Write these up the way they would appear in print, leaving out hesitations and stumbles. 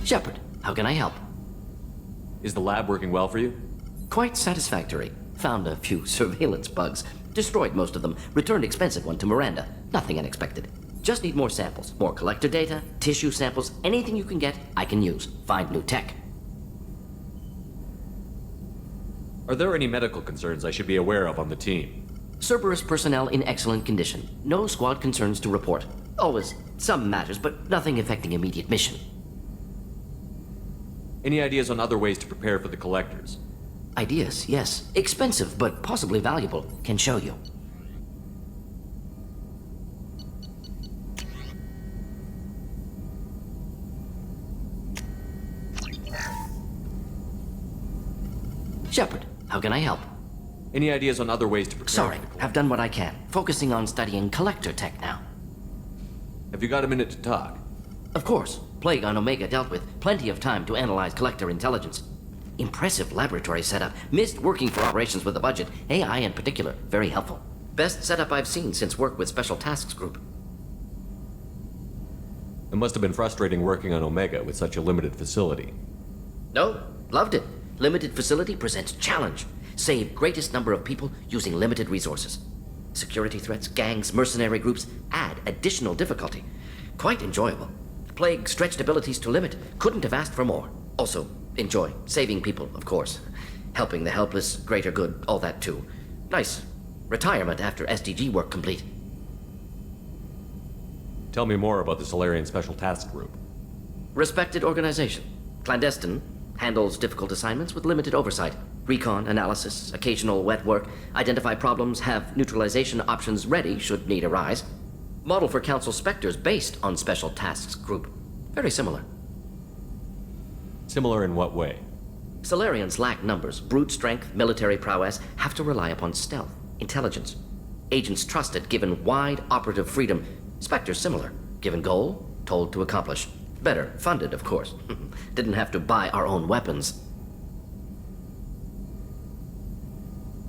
Shepard, how can I help? Is the lab working well for you? Quite satisfactory. Found a few surveillance bugs. Destroyed most of them. Returned expensive one to Miranda. Nothing unexpected. Just need more samples. More collector data, tissue samples, anything you can get, I can use. Find new tech. Are there any medical concerns I should be aware of on the team? Cerberus personnel in excellent condition. No squad concerns to report. Always some matters, but nothing affecting immediate mission. Any ideas on other ways to prepare for the collectors? Ideas, yes. Expensive, but possibly valuable. Can show you. Shepard, how can I help? Any ideas on other ways to prepare Sorry, for the collectors? I've done what I can. Focusing on studying collector tech now. Have you got a minute to talk? Of course. Plague on Omega dealt with. Plenty of time to analyze collector intelligence. Impressive laboratory setup. Missed working for operations with a budget. AI in particular. Very helpful. Best setup I've seen since work with Special Tasks Group. It must have been frustrating working on Omega with such a limited facility. No, loved it. Limited facility presents challenge. Save greatest number of people using limited resources. Security threats, gangs, mercenary groups add additional difficulty. Quite enjoyable. Plague stretched abilities to limit. Couldn't have asked for more. Also, enjoy. Saving people, of course. Helping the helpless, greater good, all that too. Nice. Retirement after SDG work complete. Tell me more about the Solarian Special Task Group. Respected organization. Clandestine. Handles difficult assignments with limited oversight. Recon, analysis, occasional wet work. Identify problems, have neutralization options ready should need arise. Model for Council Spectres based on Special Tasks Group. Very similar. Similar in what way? Solarians lack numbers, brute strength, military prowess, have to rely upon stealth, intelligence. Agents trusted, given wide operative freedom. Spectres similar, given goal, told to accomplish. Better funded, of course. Didn't have to buy our own weapons.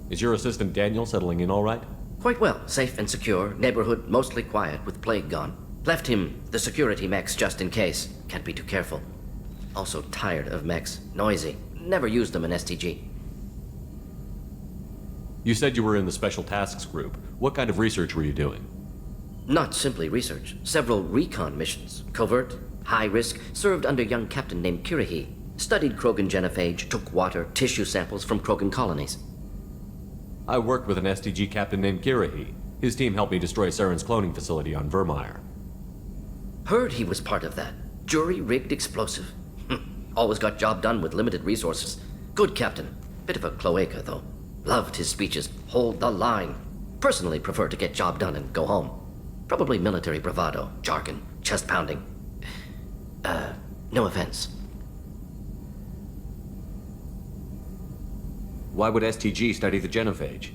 Is your assistant Daniel settling in all right? Quite well, safe and secure, neighborhood mostly quiet with plague gone. Left him the security mechs just in case. Can't be too careful. Also tired of mechs, noisy. Never used them in STG. You said you were in the Special Tasks Group. What kind of research were you doing? Not simply research. Several recon missions. Covert, high risk, served under a young captain named Kirahi. Studied Krogan genophage, took water, tissue samples from Krogan colonies. I worked with an STG captain named Kirahi. His team helped me destroy Saren's cloning facility on Vermeer. Heard he was part of that. Jury-rigged explosive. Always got job done with limited resources. Good captain. Bit of a cloaca, though. Loved his speeches. Hold the line. Personally prefer to get job done and go home. Probably military bravado, jargon, chest pounding. No offense. Why would STG study the genophage?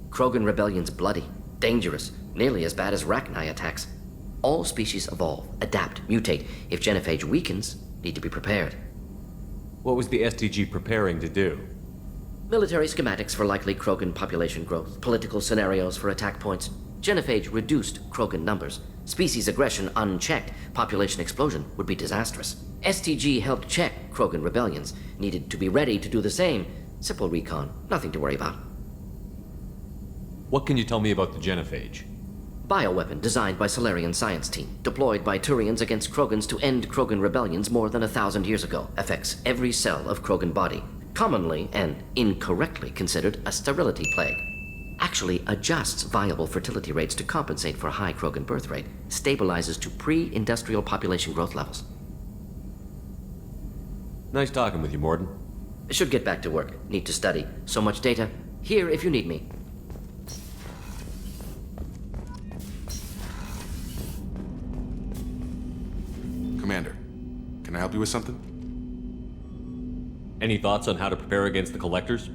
Krogan rebellion's bloody, dangerous, nearly as bad as Rachni attacks. All species evolve, adapt, mutate. If genophage weakens, need to be prepared. What was the STG preparing to do? Military schematics for likely Krogan population growth, political scenarios for attack points. Genophage reduced Krogan numbers. Species aggression unchecked, population explosion would be disastrous. STG helped check Krogan rebellions, needed to be ready to do the same. Simple recon, nothing to worry about. What can you tell me about the genophage? Bioweapon designed by Solarian science team, deployed by Turians against Krogans to end Krogan rebellions more than 1,000 years ago. Affects every cell of Krogan body. Commonly and incorrectly considered a sterility plague. Actually adjusts viable fertility rates to compensate for a high Krogan birth rate. Stabilizes to pre-industrial population growth levels. Nice talking with you, Morden. Should get back to work. Need to study. So much data. Here if you need me. Commander, can I help you with something? Any thoughts on how to prepare against the Collectors?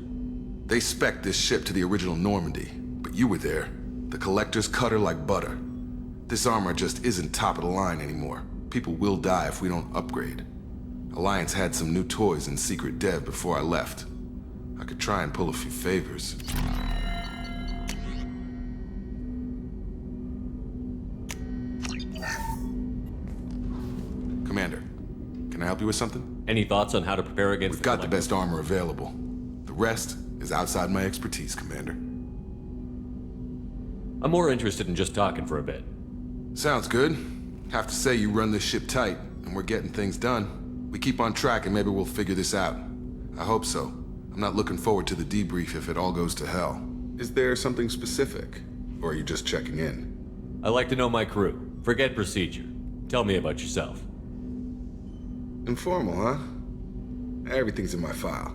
They spec'd this ship to the original Normandy, but you were there. The Collectors cut her like butter. This armor just isn't top of the line anymore. People will die if we don't upgrade. Alliance had some new toys in secret dev before I left. I could try and pull a few favors. Commander, can I help help you with something? Any thoughts on how to prepare against We've got the Collector? best armor available. The rest is outside my expertise, Commander. I'm more interested in just talking for a bit. Sounds good. Have to say you run this ship tight, and we're getting things done. We keep on track and maybe we'll figure this out. I hope so. I'm not looking forward to the debrief if it all goes to hell. Is there something specific? Or are you just checking in? I like to know my crew. Forget procedure. Tell me about yourself. Informal, huh? Everything's in my file.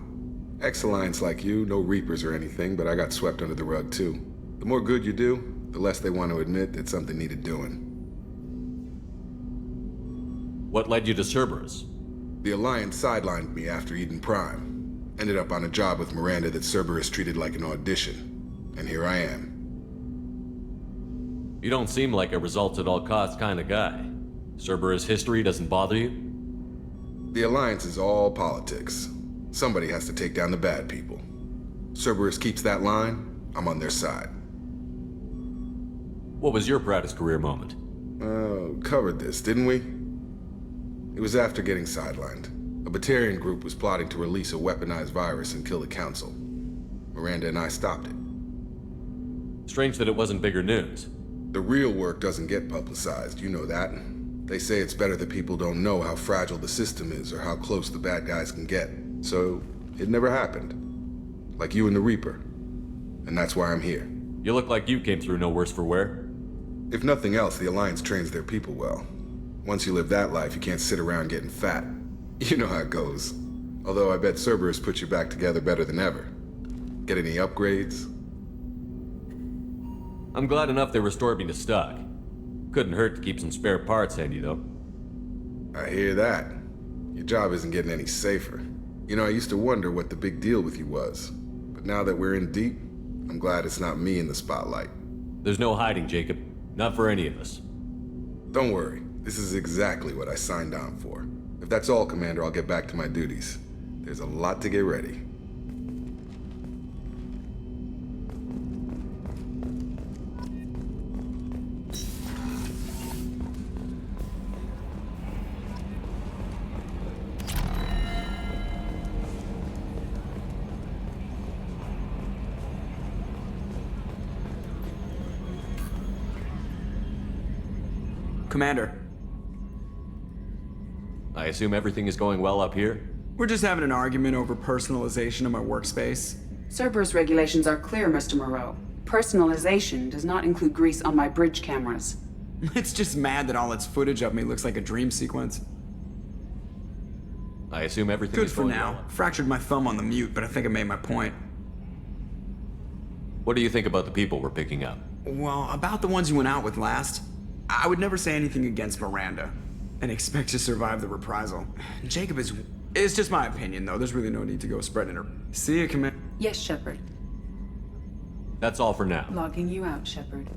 Ex-Alliance like you, no Reapers or anything, but I got swept under the rug too. The more good you do, the less they want to admit that something needed doing. What led you to Cerberus? The Alliance sidelined me after Eden Prime. Ended up on a job with Miranda that Cerberus treated like an audition. And here I am. You don't seem like a results-at-all-costs kind of guy. Cerberus history doesn't bother you? The Alliance is all politics. Somebody has to take down the bad people. Cerberus keeps that line, I'm on their side. What was your proudest career moment? Covered this, didn't we? It was after getting sidelined. A Batarian group was plotting to release a weaponized virus and kill the Council. Miranda and I stopped it. Strange that it wasn't bigger news. The real work doesn't get publicized, you know that. They say it's better that people don't know how fragile the system is or how close the bad guys can get. So, it never happened. Like you and the Reaper. And that's why I'm here. You look like you came through no worse for wear. If nothing else, the Alliance trains their people well. Once you live that life, you can't sit around getting fat. You know how it goes. Although I bet Cerberus put you back together better than ever. Get any upgrades? I'm glad enough they restored me to stock. Couldn't hurt to keep some spare parts handy, though. I hear that. Your job isn't getting any safer. You know, I used to wonder what the big deal with you was. But now that we're in deep, I'm glad it's not me in the spotlight. There's no hiding, Jacob. Not for any of us. Don't worry. This is exactly what I signed on for. If that's all, Commander, I'll get back to my duties. There's a lot to get ready. Commander, I assume everything is going well up here? we're just having an argument over personalization of my workspace. Cerberus regulations are clear, Mr. Moreau. Personalization does not include grease on my bridge cameras. It's just mad that all its footage of me looks like a dream sequence. I assume everything Good is for going now. well. Fractured my thumb on the mute, but I think I made my point. What do you think about the people we're picking up? Well, about the ones you went out with last, I would never say anything against Miranda and expect to survive the reprisal. Jacob is... It's just my opinion, though. There's really no need to go spreading her. See you, Commander. Yes, Shepard. That's all for now. Logging you out, Shepard.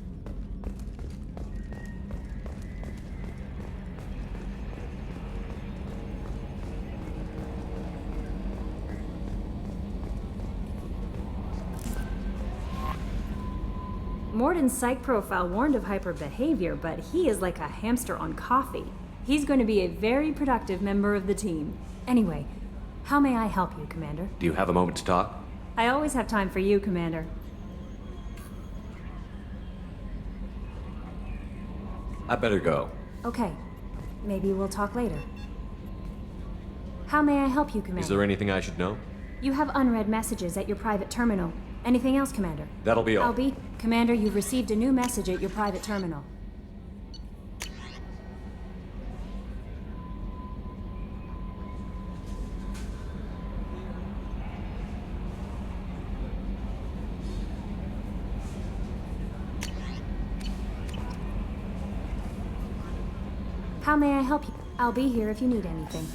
Morden's psych profile warned of hyper behavior, but he is like a hamster on coffee. He's going to be a very productive member of the team. Anyway, how may I help you, Commander? Do you have a moment to talk? I always have time for you, Commander. I better go. Okay. Maybe we'll talk later. How may I help you, Commander? Is there anything I should know? You have unread messages at your private terminal. Anything else, Commander? That'll be all. Albie, Commander, you've received a new message at your private terminal. How may I help you? I'll be here if you need anything.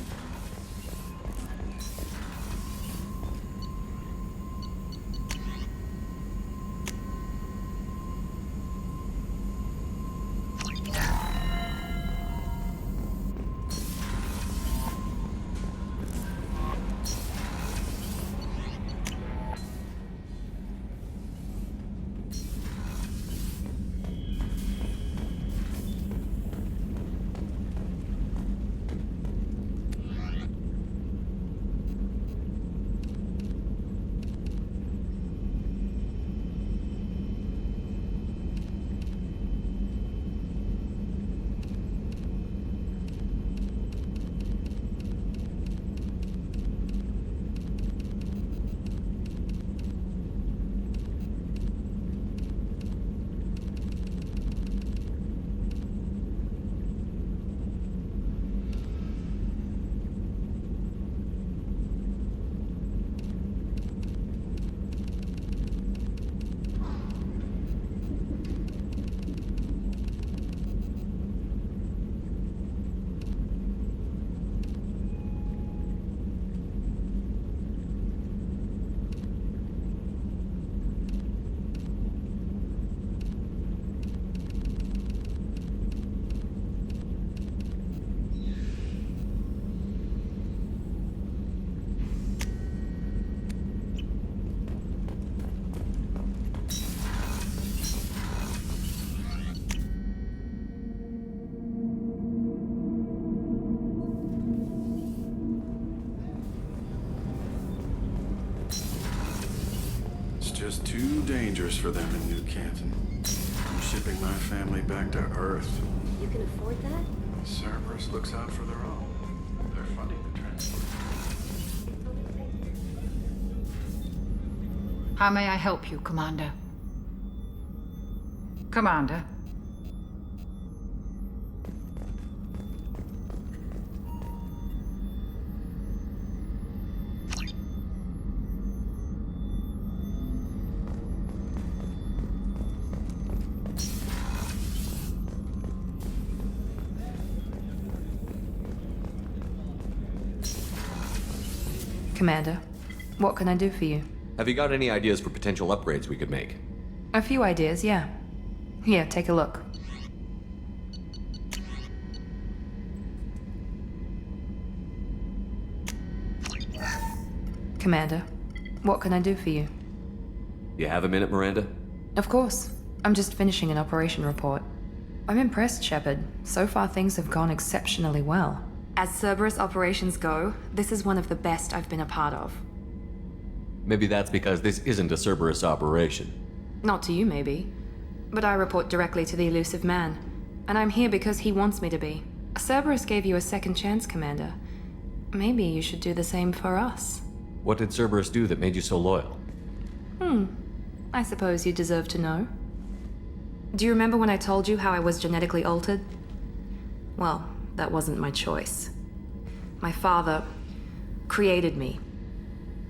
just too dangerous for them in New Canton. I'm shipping my family back to Earth. You can afford that? Cerberus looks out for their own. They're funding the transport. How may I help you, Commander? Commander? Commander, what can I do for you? Have you got any ideas for potential upgrades we could make? A few ideas, yeah. Here, take a look. Commander, what can I do for you? You have a minute, Miranda? Of course. I'm just finishing an operation report. I'm impressed, Shepard. So far, things have gone exceptionally well. As Cerberus operations go, this is one of the best I've been a part of. Maybe that's because this isn't a Cerberus operation. Not to you, maybe. But I report directly to the elusive man. And I'm here because he wants me to be. Cerberus gave you a second chance, Commander. Maybe you should do the same for us. What did Cerberus do that made you so loyal? I suppose you deserve to know. Do you remember when I told you how I was genetically altered? Well, that wasn't my choice. My father created me.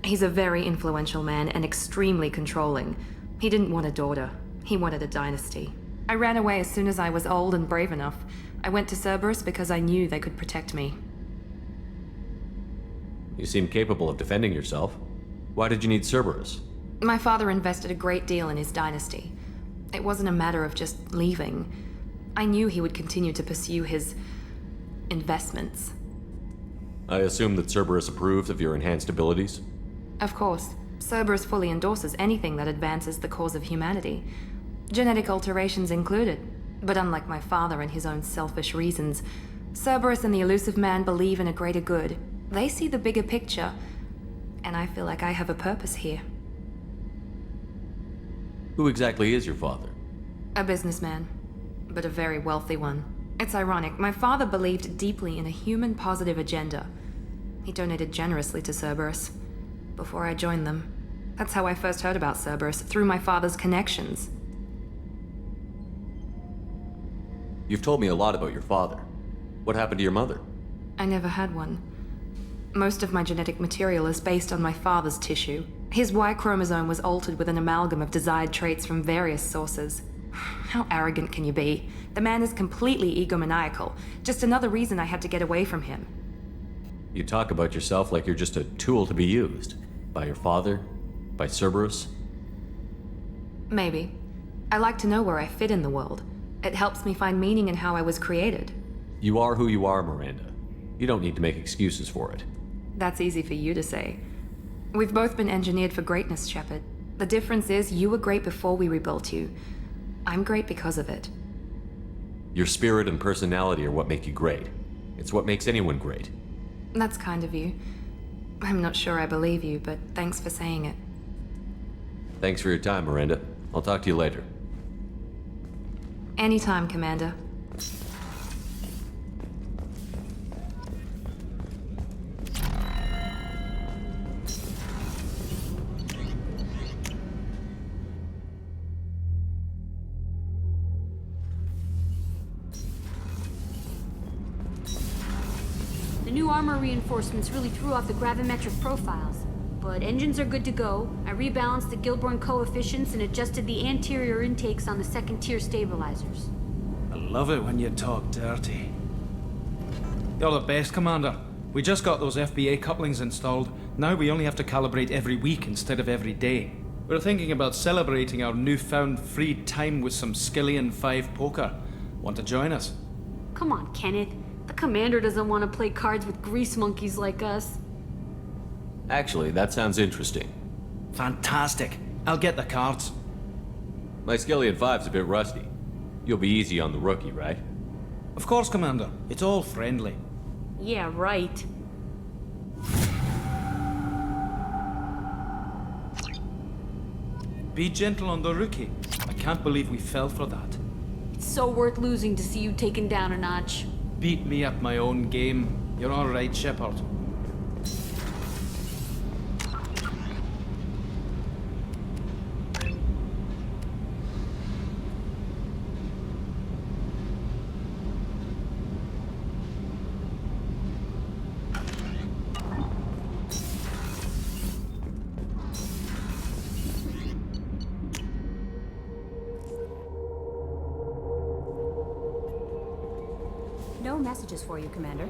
He's a very influential man and extremely controlling. He didn't want a daughter. He wanted a dynasty. I ran away as soon as I was old and brave enough. I went to Cerberus because I knew they could protect me. You seem capable of defending yourself. Why did you need Cerberus? My father invested a great deal in his dynasty. It wasn't a matter of just leaving. I knew he would continue to pursue his investments. I assume that Cerberus approves of your enhanced abilities? Of course, Cerberus fully endorses anything that advances the cause of humanity. Genetic alterations included. But unlike my father and his own selfish reasons, Cerberus and the elusive man believe in a greater good. They see the bigger picture, and I feel like I have a purpose here. Who exactly is your father? A businessman, but a very wealthy one. It's ironic, my father believed deeply in a human-positive agenda. He donated generously to Cerberus before I joined them. That's how I first heard about Cerberus, through my father's connections. You've told me a lot about your father. What happened to your mother? I never had one. Most of my genetic material is based on my father's tissue. His Y chromosome was altered with an amalgam of desired traits from various sources. How arrogant can you be? The man is completely egomaniacal. Just another reason I had to get away from him. You talk about yourself like you're just a tool to be used. By your father? By Cerberus? Maybe. I like to know where I fit in the world. It helps me find meaning in how I was created. You are who you are, Miranda. You don't need to make excuses for it. That's easy for you to say. We've both been engineered for greatness, Shepard. The difference is you were great before we rebuilt you. I'm great because of it. Your spirit and personality are what make you great. It's what makes anyone great. That's kind of you. I'm not sure I believe you, but thanks for saying it. Thanks for your time, Miranda. I'll talk to you later. Anytime, Commander. The new armor reinforcements really threw off the gravimetric profiles. But engines are good to go. I rebalanced the Gilborn coefficients and adjusted the anterior intakes on the second-tier stabilizers. I love it when you talk dirty. You're the best, Commander. We just got those FBA couplings installed. Now we only have to calibrate every week instead of every day. We're thinking about celebrating our newfound free time with some Skillian 5 poker. Want to join us? Come on, Kenneth. The commander doesn't want to play cards with grease monkeys like us. Actually, that sounds interesting. Fantastic. I'll get the cards. My Skillian 5's a bit rusty. You'll be easy on the rookie, right? Of course, Commander. It's all friendly. Yeah, right. Be gentle on the rookie. I can't believe we fell for that. It's so worth losing to see you taken down a notch. Beat me at my own game. You're all right, Shepard. No messages for you, Commander.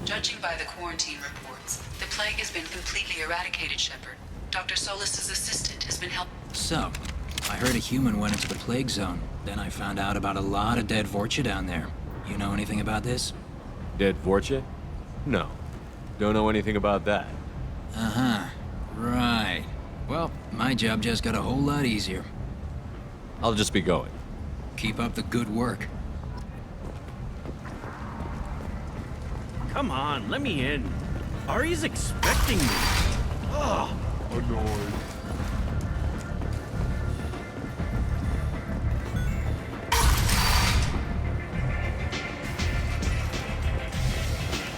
Judging by the quarantine reports, the plague has been completely eradicated, Shepard. Dr. Solis's assistant has been helping. So, I heard a human went into the plague zone. Then I found out about a lot of dead Vorcha down there. You know anything about this? Dead Vorcha? No. Don't know anything about that. Uh-huh. Right. Well, my job just got a whole lot easier. I'll just be going. Keep up the good work. Come on, let me in. Ari's expecting me. Ugh. Annoyed.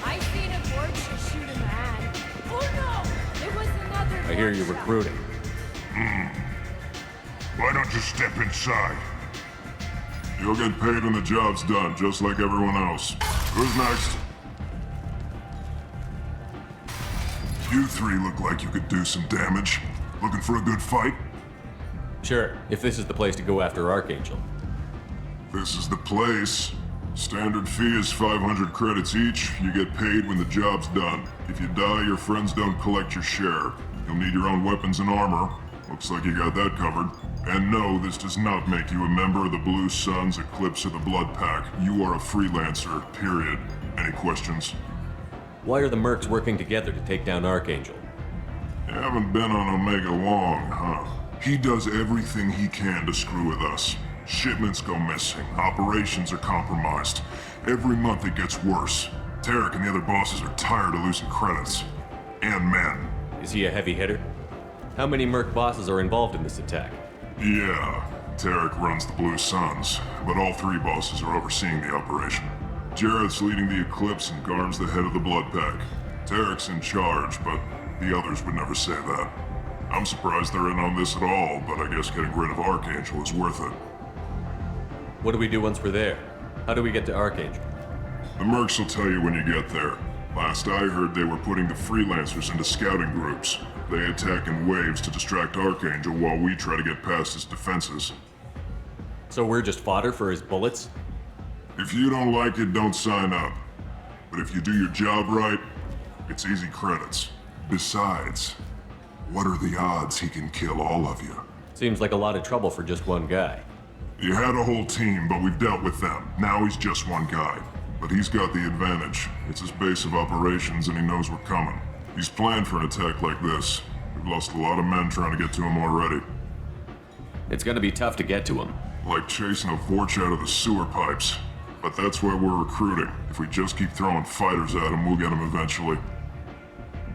I seen a Vorcha shoot a man. Oh no! It was another I hear you're Vorcha. recruiting. Why don't you step inside? You'll get paid when the job's done, just like everyone else. Who's next? You three look like you could do some damage. Looking for a good fight? Sure, if this is the place to go after Archangel. This is the place. Standard fee is 500 credits each. You get paid when the job's done. If you die, your friends don't collect your share. You'll need your own weapons and armor. Looks like you got that covered. And no, this does not make you a member of the Blue Suns, Eclipse, or the Blood Pack. You are a freelancer, period. Any questions? Why are the mercs working together to take down Archangel? You haven't been on Omega long, huh? He does everything he can to screw with us. Shipments go missing, operations are compromised. Every month it gets worse. Tarek and the other bosses are tired of losing credits. And men. Is he a heavy hitter? How many merc bosses are involved in this attack? Yeah, Tarek runs the Blue Suns, but all three bosses are overseeing the operation. Jared's leading the Eclipse and Garm's the head of the Blood Pack. Tarek's in charge, but the others would never say that. I'm surprised they're in on this at all, but I guess getting rid of Archangel is worth it. What do we do once we're there? How do we get to Archangel? The mercs will tell you when you get there. Last I heard, they were putting the freelancers into scouting groups. They attack in waves to distract Archangel while we try to get past his defenses. So we're just fodder for his bullets? If you don't like it, don't sign up. But if you do your job right, it's easy credits. Besides, what are the odds he can kill all of you? Seems like a lot of trouble for just one guy. You had a whole team, but we've dealt with them. Now he's just one guy. But he's got the advantage. It's his base of operations and he knows we're coming. He's planned for an attack like this. We've lost a lot of men trying to get to him already. It's gonna be tough to get to him. Like chasing a Vorcha out of the sewer pipes. But that's why we're recruiting. If we just keep throwing fighters at him, we'll get him eventually.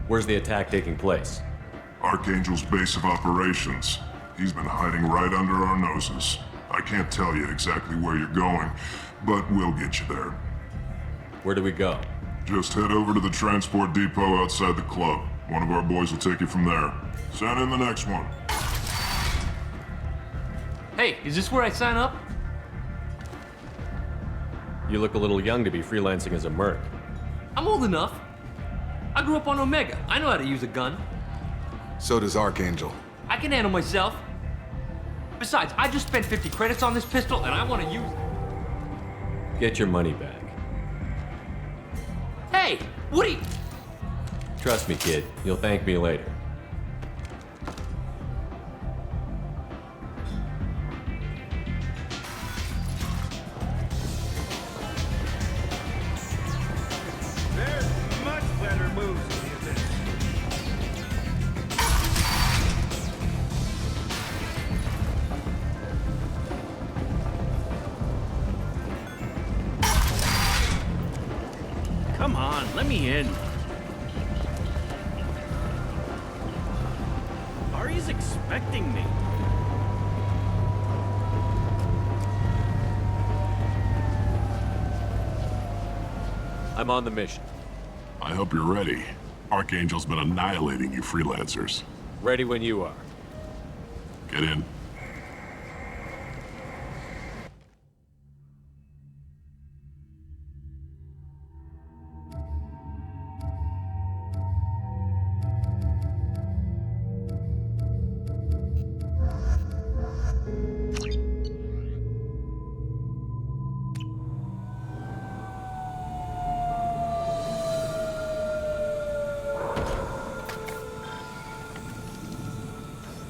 Where's the attack taking place? Archangel's base of operations. He's been hiding right under our noses. I can't tell you exactly where you're going, but we'll get you there. Where do we go? Just head over to the transport depot outside the club. One of our boys will take you from there. Send in the next one. Hey, is this where I sign up? You look a little young to be freelancing as a merc. I'm old enough. I grew up on Omega. I know how to use a gun. So does Archangel. I can handle myself. Besides, I just spent 50 credits on this pistol and I want to use it. Get your money back. Hey, what are you... Trust me, kid. You'll thank me later. Come on, let me in. Ari's expecting me. I'm on the mission. I hope you're ready. Archangel's been annihilating you freelancers. Ready when you are. Get in.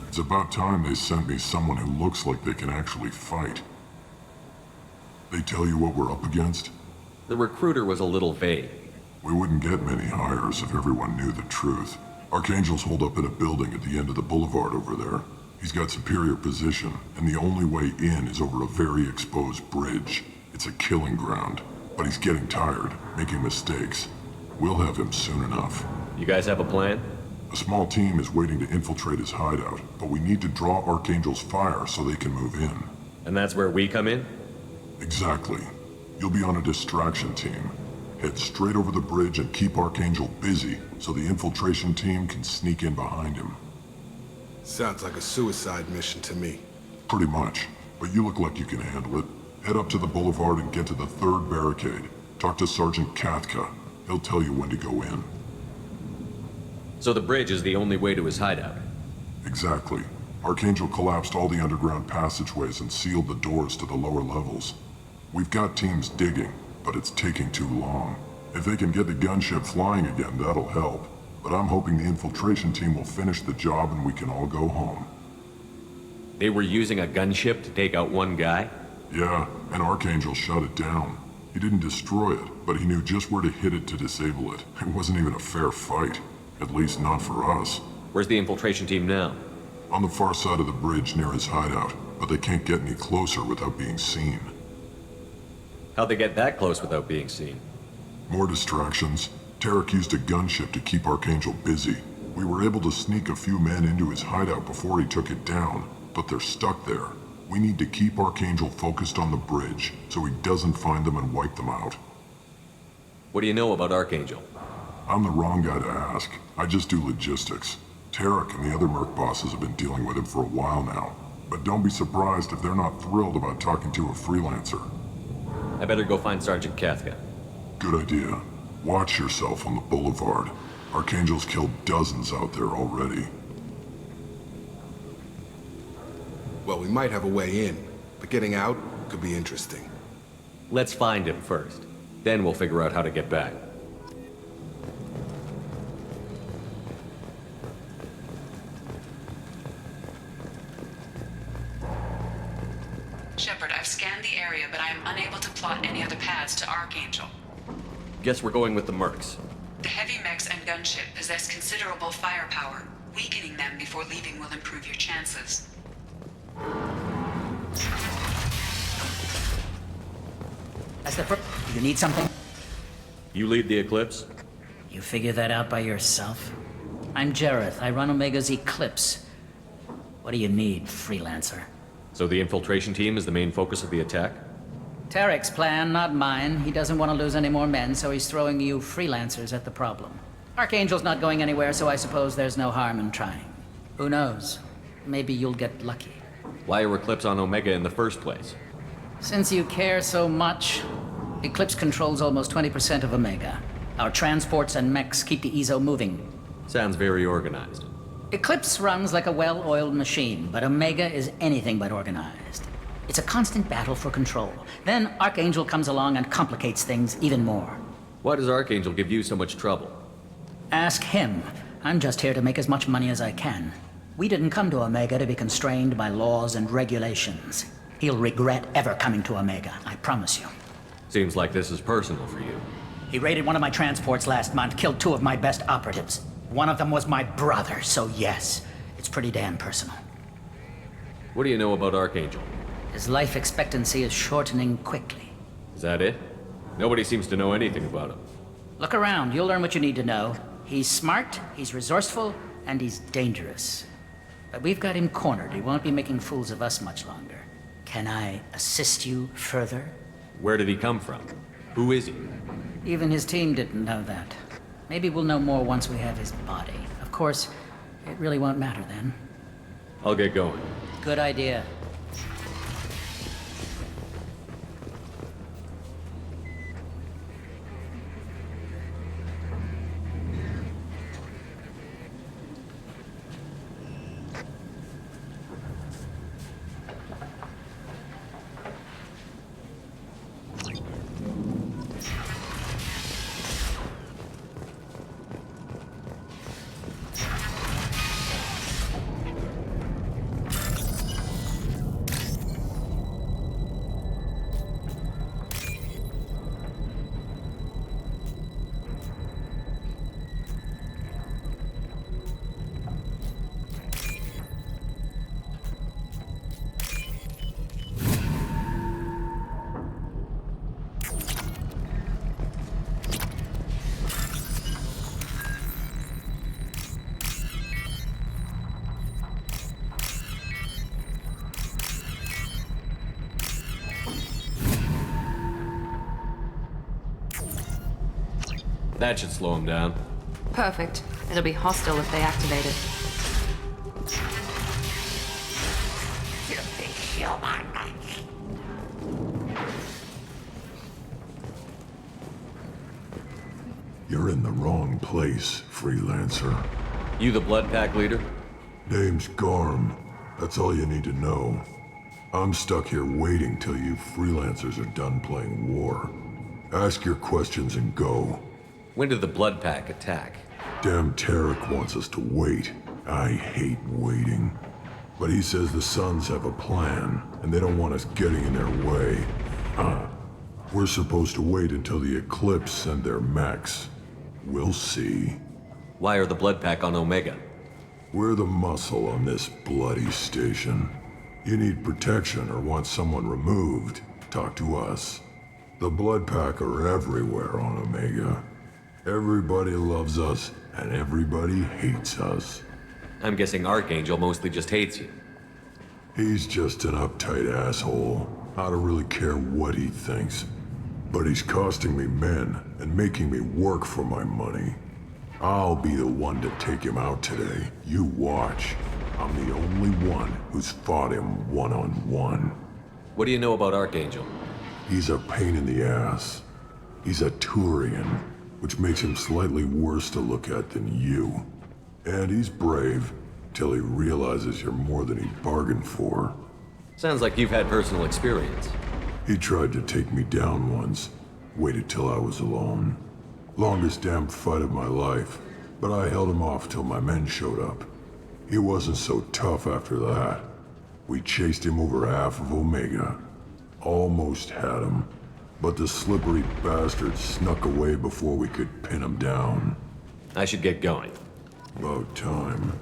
It's about time they sent me someone who looks like they can actually fight. They tell you what we're up against? The recruiter was a little vague. We wouldn't get many hires if everyone knew the truth. Archangel's holed up in a building at the end of the boulevard over there. He's got superior position, and the only way in is over a very exposed bridge. It's a killing ground, but he's getting tired, making mistakes. We'll have him soon enough. You guys have a plan? A small team is waiting to infiltrate his hideout, but we need to draw Archangel's fire so they can move in. And that's where we come in? Exactly. You'll be on a distraction team. Head straight over the bridge and keep Archangel busy so the infiltration team can sneak in behind him. Sounds like a suicide mission to me. Pretty much, but you look like you can handle it. Head up to the boulevard and get to the third barricade. Talk to Sergeant Katka. He'll tell you when to go in. So the bridge is the only way to his hideout? Exactly. Archangel collapsed all the underground passageways and sealed the doors to the lower levels. We've got teams digging, but it's taking too long. If they can get the gunship flying again, that'll help. But I'm hoping the infiltration team will finish the job and we can all go home. They were using a gunship to take out one guy? Yeah, and Archangel shut it down. He didn't destroy it, but he knew just where to hit it to disable it. It wasn't even a fair fight. At least not for us. Where's the infiltration team now? On the far side of the bridge near his hideout, but they can't get any closer without being seen. How'd they get that close without being seen? More distractions. Tarek used a gunship to keep Archangel busy. We were able to sneak a few men into his hideout before he took it down, but they're stuck there. We need to keep Archangel focused on the bridge, so he doesn't find them and wipe them out. What do you know about Archangel? I'm the wrong guy to ask. I just do logistics. Tarek and the other merc bosses have been dealing with him for a while now. But don't be surprised if they're not thrilled about talking to a freelancer. I better go find Sergeant Katka. Good idea. Watch yourself on the boulevard. Archangel's killed dozens out there already. Well, we might have a way in, but getting out could be interesting. Let's find him first. Then we'll figure out how to get back. Shepard, I've scanned the area, but I am unable to plot any other paths to Archangel. Guess we're going with the mercs. The heavy mechs and gunship possess considerable firepower. Weakening them before leaving will improve your chances. That's the first. You need something? You lead the Eclipse? You figure that out by yourself? I'm Jareth. I run Omega's Eclipse. What do you need, freelancer? So the infiltration team is the main focus of the attack? Tarek's plan, not mine. He doesn't want to lose any more men, so he's throwing you freelancers at the problem. Archangel's not going anywhere, so I suppose there's no harm in trying. Who knows? Maybe you'll get lucky. Why are Eclipse on Omega in the first place? Since you care so much, Eclipse controls almost 20% of Omega. Our transports and mechs keep the EZO moving. Sounds very organized. Eclipse runs like a well-oiled machine, but Omega is anything but organized. It's a constant battle for control. Then Archangel comes along and complicates things even more. Why does Archangel give you so much trouble? Ask him. I'm just here to make as much money as I can. We didn't come to Omega to be constrained by laws and regulations. He'll regret ever coming to Omega, I promise you. Seems like this is personal for you. He raided one of my transports last month, killed 2 of my best operatives. One of them was my brother, so yes, it's pretty damn personal. What do you know about Archangel? His life expectancy is shortening quickly. Is that it? Nobody seems to know anything about him. Look around, you'll learn what you need to know. He's smart, he's resourceful, and he's dangerous. But we've got him cornered. He won't be making fools of us much longer. Can I assist you further? Where did he come from? Who is he? Even his team didn't know that. Maybe we'll know more once we have his body. Of course, it really won't matter then. I'll get going. Good idea. That should slow him down. Perfect. It'll be hostile if they activate it. You're in the wrong place, freelancer. You the Blood Pack leader? Name's Garm. That's all you need to know. I'm stuck here waiting till you freelancers are done playing war. Ask your questions and go. When did the Blood Pack attack? Damn Tarek wants us to wait. I hate waiting. But he says the Suns have a plan, and they don't want us getting in their way. We're supposed to wait until the Eclipse send their mechs. We'll see. Why are the Blood Pack on Omega? We're the muscle on this bloody station. You need protection or want someone removed, talk to us. The Blood Pack are everywhere on Omega. Everybody loves us, and everybody hates us. I'm guessing Archangel mostly just hates you. He's just an uptight asshole. I don't really care what he thinks. But he's costing me men and making me work for my money. I'll be the one to take him out today. You watch. I'm the only one who's fought him one-on-one. What do you know about Archangel? He's a pain in the ass. He's a Turian, which makes him slightly worse to look at than you. And he's brave, till he realizes you're more than he bargained for. Sounds like you've had personal experience. He tried to take me down once, waited till I was alone. Longest damn fight of my life, but I held him off till my men showed up. He wasn't so tough after that. We chased him over half of Omega. Almost had him, but the slippery bastard snuck away before we could pin him down. I should get going. About time.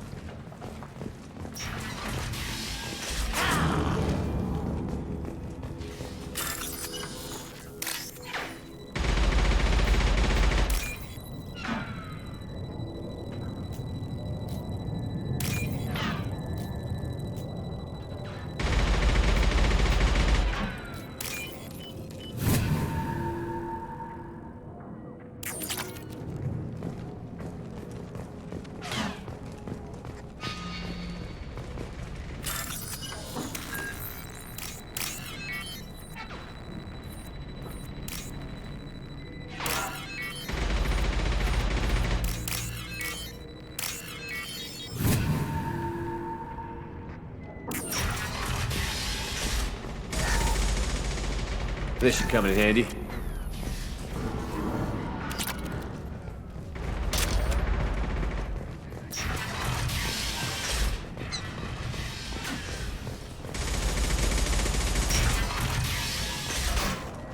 This should come in handy.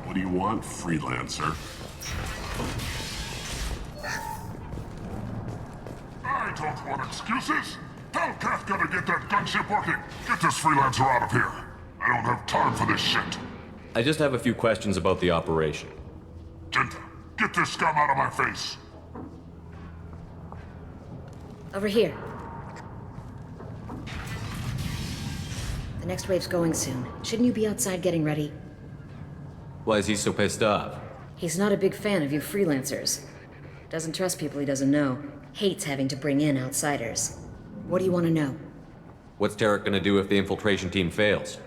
What do you want, freelancer? I don't want excuses! Tell Kafka to get that gunship working! Get this freelancer out of here! I don't have time for this shit! I just have a few questions about the operation. Genta, Get this scum out of my face! Over here. The next wave's going soon. Shouldn't you be outside getting ready? Why is he so pissed off? He's not a big fan of you freelancers. Doesn't trust people he doesn't know. Hates having to bring in outsiders. What do you want to know? What's Tarek gonna do if the infiltration team fails?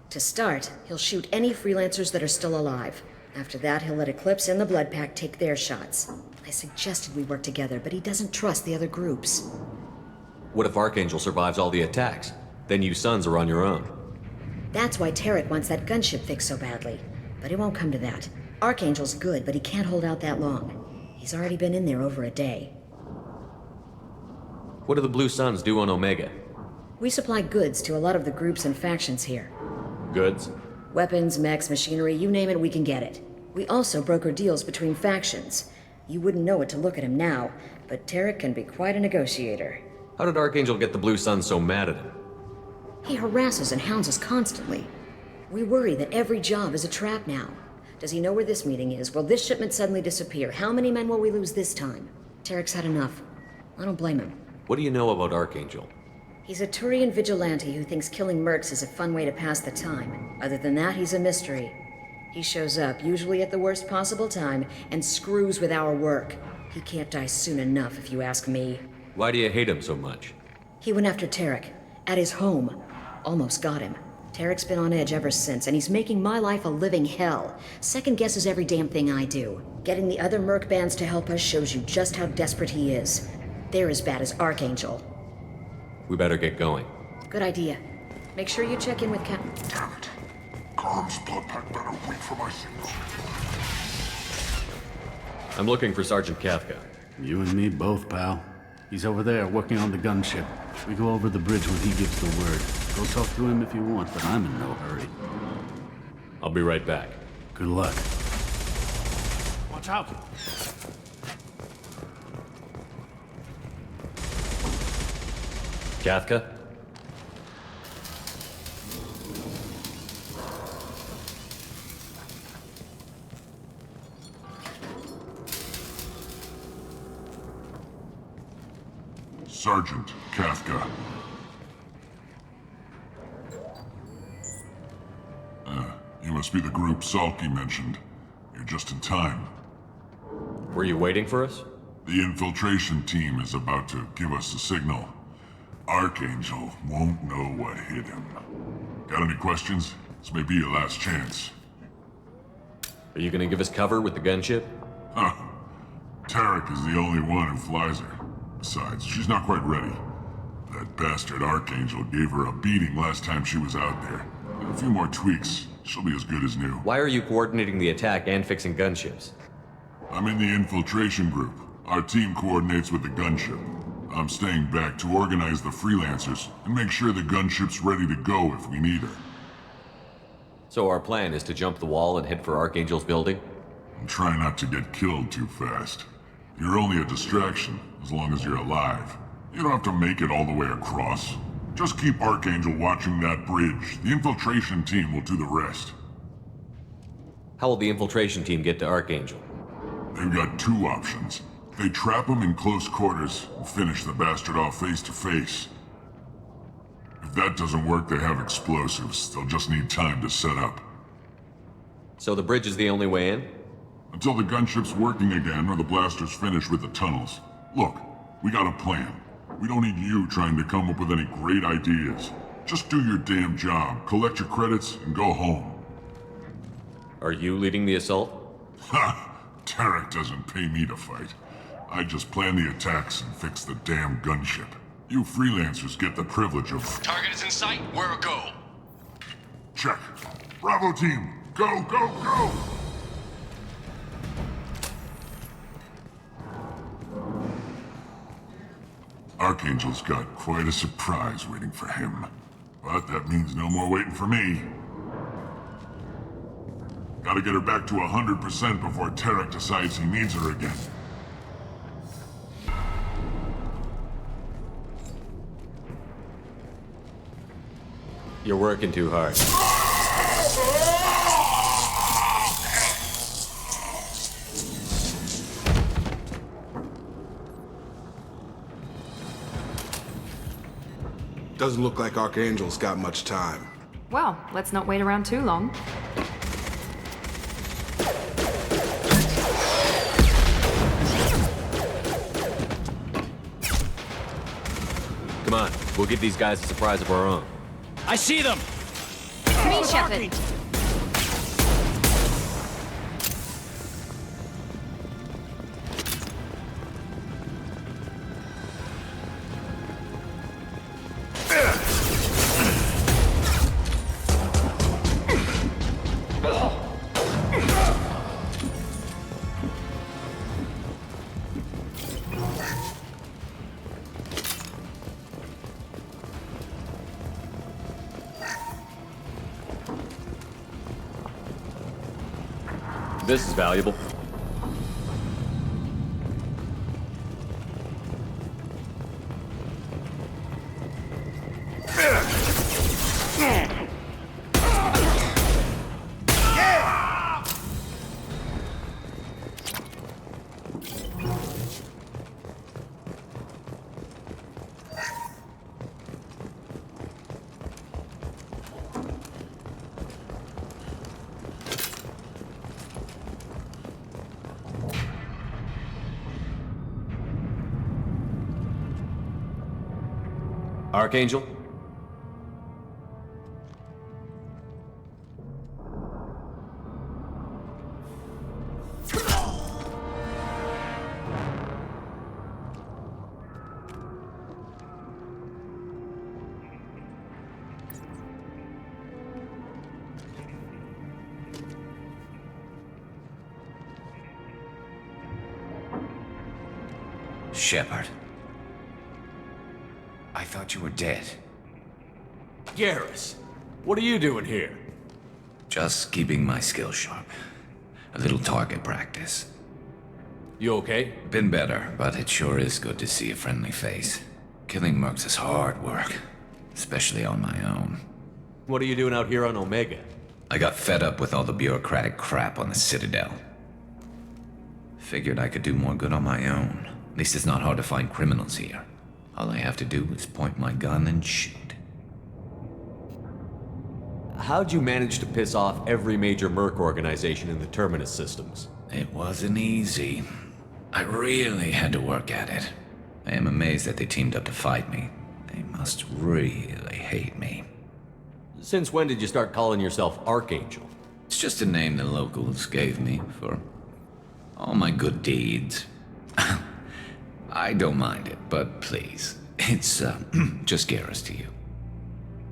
To start, he'll shoot any freelancers that are still alive. After that, he'll let Eclipse and the Blood Pack take their shots. I suggested we work together, but he doesn't trust the other groups. What if Archangel survives all the attacks? Then you sons are on your own. That's why Tarek wants that gunship fixed so badly. But it won't come to that. Archangel's good, but he can't hold out that long. He's already been in there over a day. What do the Blue Suns do on Omega? We supply goods to a lot of the groups and factions here. Goods? Weapons, mechs, machinery, you name it, we can get it. We also broker deals between factions. You wouldn't know it to look at him now, but Tarek can be quite a negotiator. How did Archangel get the Blue Suns so mad at him? He harasses and hounds us constantly. We worry that every job is a trap now. Does he know where this meeting is? Will this shipment suddenly disappear? How many men will we lose this time? Tarek's had enough. I don't blame him. What do you know about Archangel? He's a Turian vigilante who thinks killing mercs is a fun way to pass the time. Other than that, he's a mystery. He shows up, usually at the worst possible time, and screws with our work. He can't die soon enough, if you ask me. Why do you hate him so much? He went after Tarek. At his home. Almost got him. Tarek's been on edge ever since, and he's making my life a living hell. Second guesses every damn thing I do. Getting the other merc bands to help us shows you just how desperate he is. They're as bad as Archangel. We better get going. Good idea. Make sure you check in with Captain. Damn it. Carm's blood pack better wait for my signal. I'm looking for Sergeant Kafka. You and me both, pal. He's over there working on the gunship. We go over the bridge when he gives the word. Go talk to him if you want, but I'm in no hurry. I'll be right back. Good luck. Watch out! Kafka? Sergeant Kafka. You must be the group Salky mentioned. You're just in time. Were you waiting for us? The infiltration team is about to give us a signal. Archangel won't know what hit him. Got any questions? This may be your last chance. Are you gonna give us cover with the gunship? Huh. Tarek is the only one who flies her. Besides, she's not quite ready. That bastard Archangel gave her a beating last time she was out there. A few more tweaks, she'll be as good as new. Why are you coordinating the attack and fixing gunships? I'm in the infiltration group. Our team coordinates with the gunship. I'm staying back to organize the freelancers and make sure the gunship's ready to go if we need her. So our plan is to jump the wall and head for Archangel's building? And try not to get killed too fast. You're only a distraction, as long as you're alive. You don't have to make it all the way across. Just keep Archangel watching that bridge. The infiltration team will do the rest. How will the infiltration team get to Archangel? They've got two options. They trap him in close quarters and finish the bastard off face to face. If that doesn't work, they have explosives. They'll just need time to set up. So the bridge is the only way in? Until the gunship's working again or the blasters finish with the tunnels. Look, we got a plan. We don't need you trying to come up with any great ideas. Just do your damn job, collect your credits, and go home. Are you leading the assault? Ha! Tarek doesn't pay me to fight. I just plan the attacks and fix the damn gunship. You freelancers get the privilege of... Target is in sight. Where a go? Check. Bravo team, go, go, go! Archangel's got quite a surprise waiting for him. But that means no more waiting for me. Gotta get her back to 100% before Tarek decides he needs her again. You're working too hard. Doesn't look like Archangel's got much time. Well, let's not wait around too long. Come on, we'll give these guys a surprise of our own. I see them! Me, Shepard. This is valuable. Archangel? Shepard. I thought you were dead. Garrus, what are you doing here? Just keeping my skills sharp. A little target practice. You okay? Been better, but it sure is good to see a friendly face. Killing mercs is hard work, especially on my own. What are you doing out here on Omega? I got fed up with all the bureaucratic crap on the Citadel. Figured I could do more good on my own. At least it's not hard to find criminals here. All I have to do is point my gun and shoot. How'd you manage to piss off every major merc organization in the Terminus systems? It wasn't easy. I really had to work at it. I am amazed that they teamed up to fight me. They must really hate me. Since when did you start calling yourself Archangel? It's just a name the locals gave me for all my good deeds. I don't mind it, but please, it's just Garrus to you.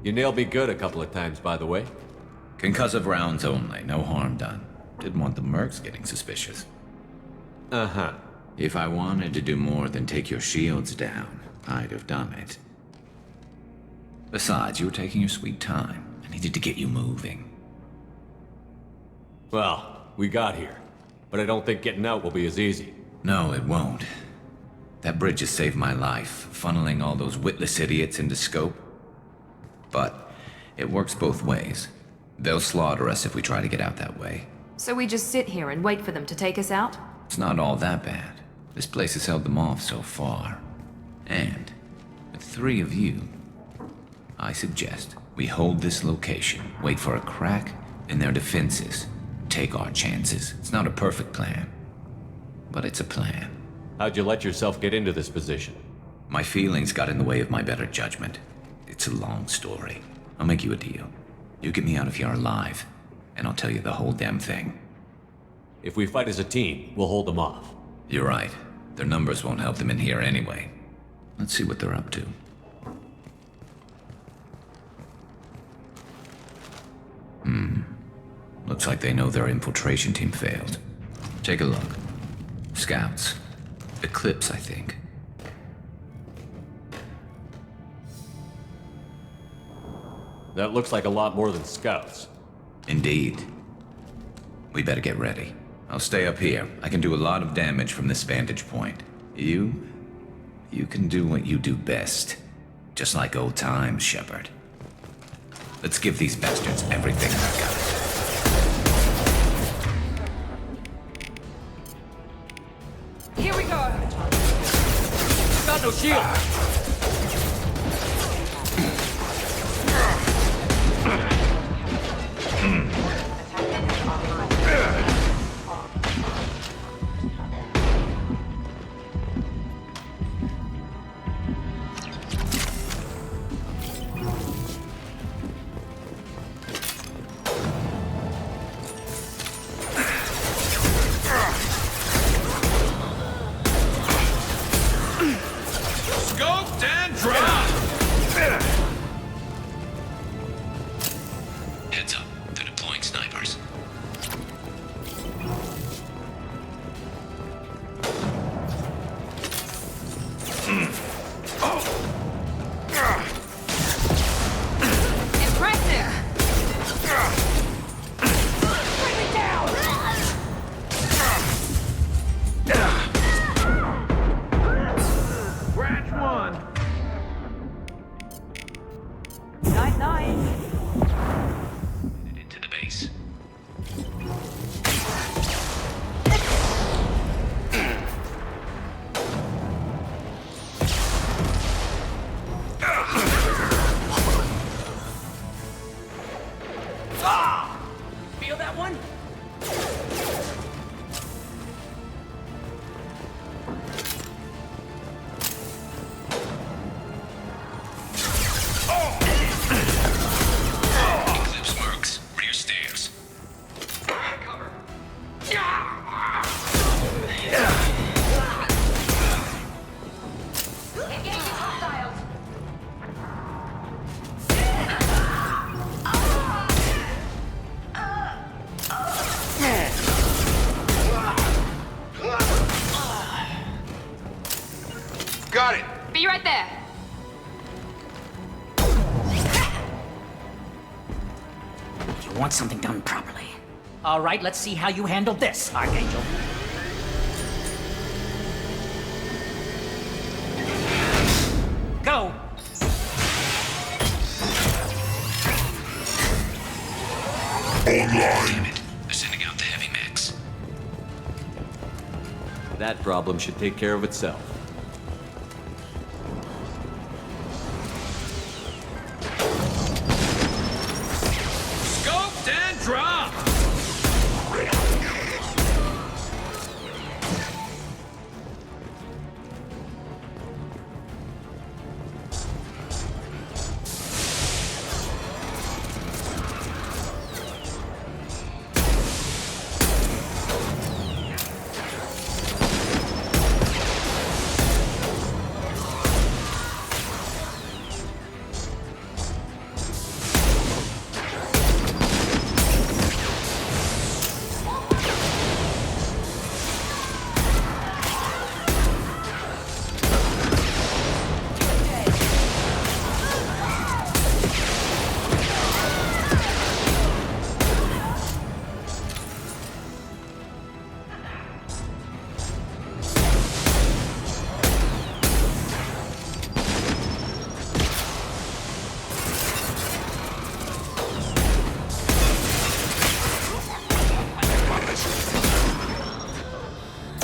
You nailed me good a couple of times, by the way. Concussive rounds only, no harm done. Didn't want the mercs getting suspicious. Uh-huh. If I wanted to do more than take your shields down, I'd have done it. Besides, you were taking your sweet time. I needed to get you moving. Well, we got here, but I don't think getting out will be as easy. No, it won't. That bridge has saved my life, funneling all those witless idiots into scope. But it works both ways. They'll slaughter us if we try to get out that way. So we just sit here and wait for them to take us out? It's not all that bad. This place has held them off so far. And with 3 of you, I suggest we hold this location, wait for a crack in their defenses, take our chances. It's not a perfect plan, but it's a plan. How'd you let yourself get into this position? My feelings got in the way of my better judgment. It's a long story. I'll make you a deal. You get me out of here alive, and I'll tell you the whole damn thing. If we fight as a team, we'll hold them off. You're right. Their numbers won't help them in here anyway. Let's see what they're up to. Looks like they know their infiltration team failed. Take a look. Scouts. Eclipse, I think. That looks like a lot more than scouts. Indeed. We better get ready. I'll stay up here. I can do a lot of damage from this vantage point. You can do what you do best. Just like old times, Shepard. Let's give these bastards everything I've got. Here we go! Got no shield! Impressive! Bring me down! Branch 1. Night-night. Into the base. Feel that one? Eclipse mercs. Rear stairs. Cover. Engaging hostiles. Got it. Be right there. You want something done properly. All right, let's see how you handle this, Archangel. Go! Damn it. They're sending out the heavy mechs. That problem should take care of itself. Scoped and dropped.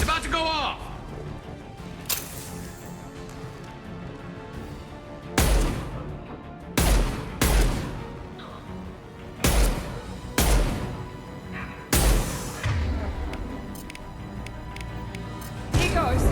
About to go off. He goes.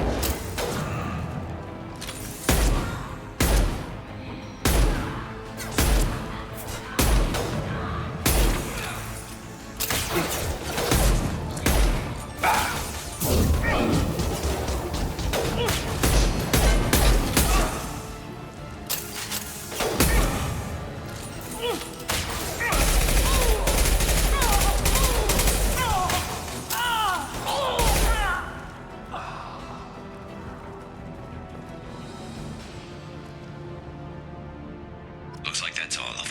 Looks like that's all of